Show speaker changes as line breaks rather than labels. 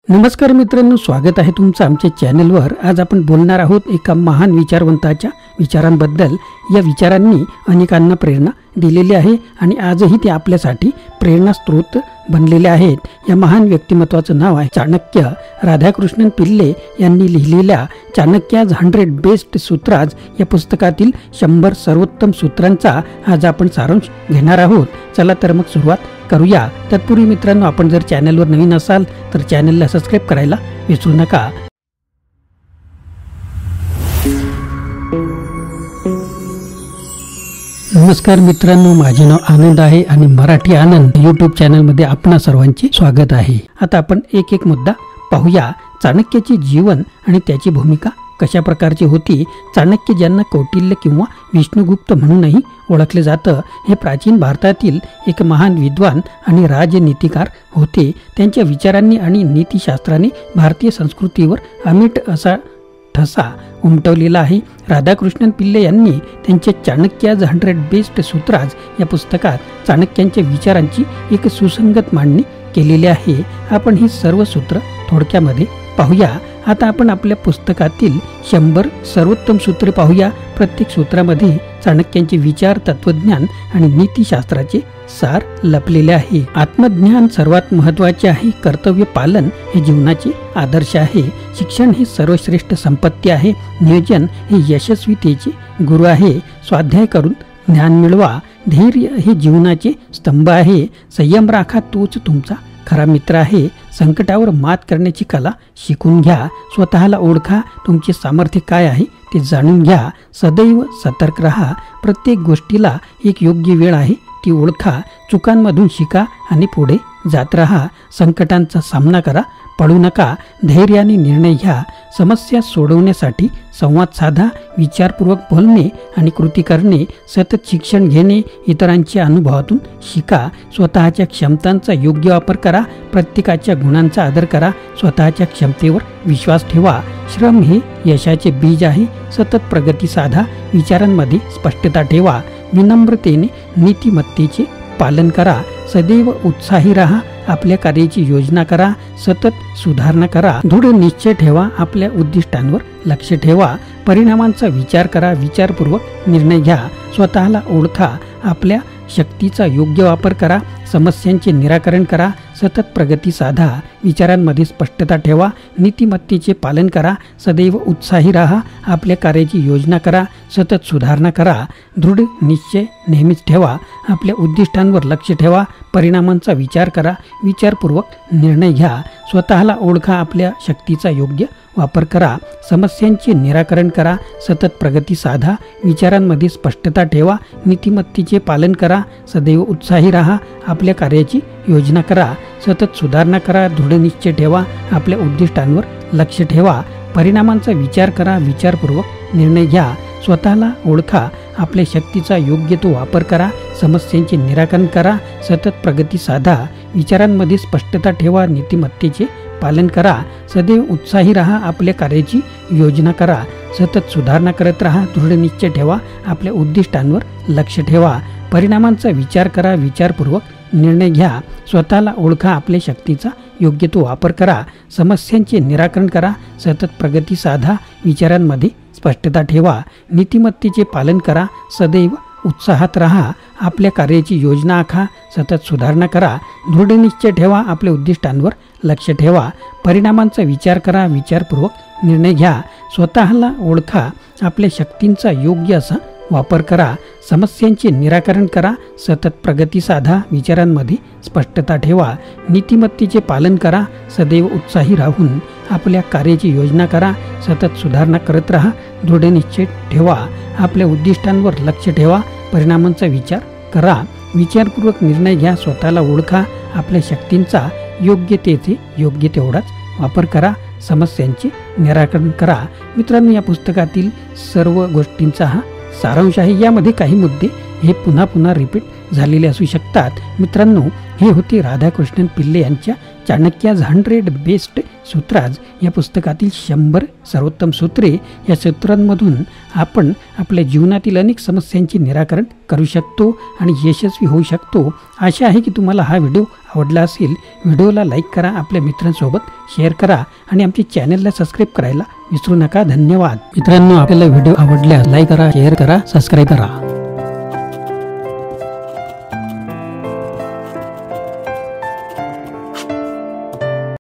नमस्कार मित्रांनो, स्वागत आहे तुमचं आमच्या चॅनलवर। आज आपण बोलणार आहोत एका महान विचारवंताच्या विचारांबद्दल। या विचारांनी अनेकांना प्रेरणा दिलेली आहे आणि आजही ते आपल्यासाठी प्रेरणा स्रोत बनलेले आहेत। या महान व्यक्तिमत्वाचं नाव आहे चाणक्य। राधाकृष्णन पिल्ले यांनी लिहिलेल्या चाणक्याज 100 बेस्ट सूत्राज या पुस्तकातील 100 सर्वोत्तम सूत्रांचा आज आपण सारांश घेणार आहोत। चला तर मग सुरुवात करूया। तत्पूर्वी मित्रांनो, आपण जर चॅनलवर नवीन असाल तर चॅनलला सबस्क्राइब करायला विसरू नका। नमस्कार मित्रांनो, माझे नाव आनंद आहे आणि मराठी आनंद यूट्यूब चॅनलमध्ये आपणा सर्वांचे स्वागत आहे। आता आपण एक एक मुद्दा पाहूया। चाणक्याचे जीवन आणि त्याची भूमिका कशा प्रकारची होती। चाणक्य, ज्यांना कौटिल्य किंवा विष्णुगुप्त म्हणूनही ओळखले जातं, हे प्राचीन भारतातील एक महान विद्वान आणि राजनीतिकार होते। त्यांच्या विचारांनी आणि नीतिशास्त्राने भारतीय संस्कृतीवर अमिट असा ठसा उमटवलेला आहे। राधाकृष्णन पिल्ले यांनी त्यांच्या चाणक्याज 100 बेस्ट सूत्राज या पुस्तकात चाणक्यांच्या विचारांची एक सुसंगत मांडणी केलेली आहे। आपण ही सर्व सूत्र थोडक्यामध्ये पाहूया। आता आपण आपल्या पुस्तकातील 100 सर्वोत्तम सूत्रे पाहूया। प्रत्येक सूत्रामध्ये चाणक्यांचे विचार, तत्वज्ञान आणि नीतिशास्त्राचे सार लपलेले आहे। आत्मज्ञान सर्वात महत्त्वाचे आहे। कर्तव्य पालन हे जीवनाचे आदर्श आहे। शिक्षण ही सर्वश्रेष्ठ संपत्ती आहे। नियोजन हे यशस्वीतेचे गुरु आहे। स्वाध्याय करून ज्ञान मिळवा। धैर्य हे जीवनाचे स्तंभ आहे। संयम राखा, तोच तुमचा खरा मित्र आहे। संकटावर मात करण्याची कला शिकून घ्या। स्वतःला ओळखा, तुमचे सामर्थ्य काय आहे ते जाणून घ्या। सदैव सतर्क रहा, प्रत्येक गोष्टीला एक योग्य वेळ आहे ती ओळखा। चुकांमधून शिका आणि पुढे जात राहा। संकटांचा सामना करा, पडू नका। धैर्याने निर्णय घ्या। समस्या सोडवण्यासाठी संवाद साधा। विचारपूर्वक बोलणे आणि कृती करणे। सतत शिक्षण घेणे। इतरांच्या अनुभवातून शिका। स्वतःच्या क्षमतांचा योग्य वापर करा। प्रत्येकाच्या गुणांचा आदर करा। स्वतःच्या क्षमतेवर विश्वास ठेवा। श्रम हे यशाचे बीज आहे। सतत प्रगती साधा। विचारांमध्ये स्पष्टता ठेवा। विनम्रतेने नीतिमत्तेचे पालन करा। सदैव उत्साही रहा। आपल्या कार्याची योजना करा। सतत सुधारणा करा। दृढ निश्चय ठेवा। आपल्या उद्दिष्टांवर लक्ष ठेवा। परिणामांचा विचार करा। विचारपूर्वक निर्णय घ्या। स्वतःला ओळखा। आपल्या शक्तीचा योग्य वापर करा। समस्यांचे निराकरण करा। सतत प्रगती साधा। विचारांमध्ये स्पष्टता ठेवा। नीतिमत्तेचे पालन करा। सदैव उत्साही राहा। आपल्या कार्याची योजना करा। सतत सुधारणा करा। दृढ निश्चय नेहमीच ठेवा। आपल्या उद्दिष्टांवर लक्ष ठेवा। परिणामांचा विचार करा। विचारपूर्वक निर्णय घ्या। स्वतःला ओळखा। आपल्या शक्तीचा योग्य वापर करा। समस्यांचे निराकरण करा। सतत प्रगती साधा। विचारांमध्ये स्पष्टता ठेवा। नीतिमत्तेचे पालन करा। सदैव उत्साही राहा। आपल्या कार्याची योजना करा। सतत सुधारणा करा। दृढ निश्चय ठेवा। आपल्या उद्दिष्टांवर लक्ष ठेवा। परिणामांचा विचार करा। विचारपूर्वक निर्णय घ्या। स्वतःला ओळखा। आपल्या शक्तीचा योग्य तो वापर करा। समस्यांचे निराकरण करा। सतत प्रगती साधा। विचारांमध्ये स्पष्टता ठेवा। नीतिमत्तेचे पालन करा। सदैव उत्साही राहा। आपल्या कार्याची योजना करा। सतत सुधारणा करत राहा। दृढ निश्चय ठेवा। आपल्या उद्दिष्टांवर लक्ष ठेवा। परिणामांचा विचार करा। विचारपूर्वक निर्णय घ्या। स्वतःला ओळखा। आपल्या शक्तीचा योग्य तो वापर करा। समस्यांचे निराकरण करा। सतत प्रगती साधा। विचारांमध्ये स्पष्टता ठेवा। नीतिमत्तेचे पालन करा। सदैव उत्साहात राहा। आपल्या कार्याची योजना आखा। सतत सुधारणा करा। दृढ निश्चय ठेवा। आपल्या उद्दिष्टांवर लक्ष ठेवा। परिणामांचा विचार करा। विचारपूर्वक निर्णय घ्या। स्वतःला ओळखा। आपल्या शक्तींचा योग्य असा वापर करा। समस्यांचे निराकरण करा। सतत प्रगती साधा। विचारांमध्ये स्पष्टता ठेवा। नीतिमत्तेचे पालन करा। सदैव उत्साही राहून आपल्या कार्याची योजना करा। सतत सुधारणा करत राहा। दृढ निश्चय ठेवा। आपल्या उद्दिष्टांवर लक्ष ठेवा। परिणामांचा विचार करा। विचारपूर्वक निर्णय घ्या। स्वतःला ओळखा। आपल्या शक्तींचा योग्य तेवढाच वापर करा। समस्यांचे निराकरण करा। मित्रांनो, या पुस्तकातील सर्व गोष्टींचा हा सारांश आहे। यामध्ये काही मुद्दे हे पुन्हा पुन्हा रिपीट झालेले असू शकतात। मित्रांनो, हे होते राधाकृष्णन पिल्ले यांच्या चाणक्याज 100 बेस्ट सूत्राज या पुस्तकातील 100 सर्वोत्तम सूत्रे या सूत्रांमधून आपण आपल्या जीवनातील अनेक समस्यांचे निराकरण करू शकतो आणि यशस्वी होऊ शकतो। आशा आहे की तुम्हाला हा व्हिडिओ आवडला असेल। व्हिडिओला लाईक करा, आपल्या मित्रांसोबत शेअर करा आणि आमच्या चॅनलला सबस्क्राईब करायला विसरू नका। धन्यवाद मित्रांनो, आपल्याला व्हिडिओ आवडल्यास लाईक करा, शेअर करा, सबस्क्राईब करा।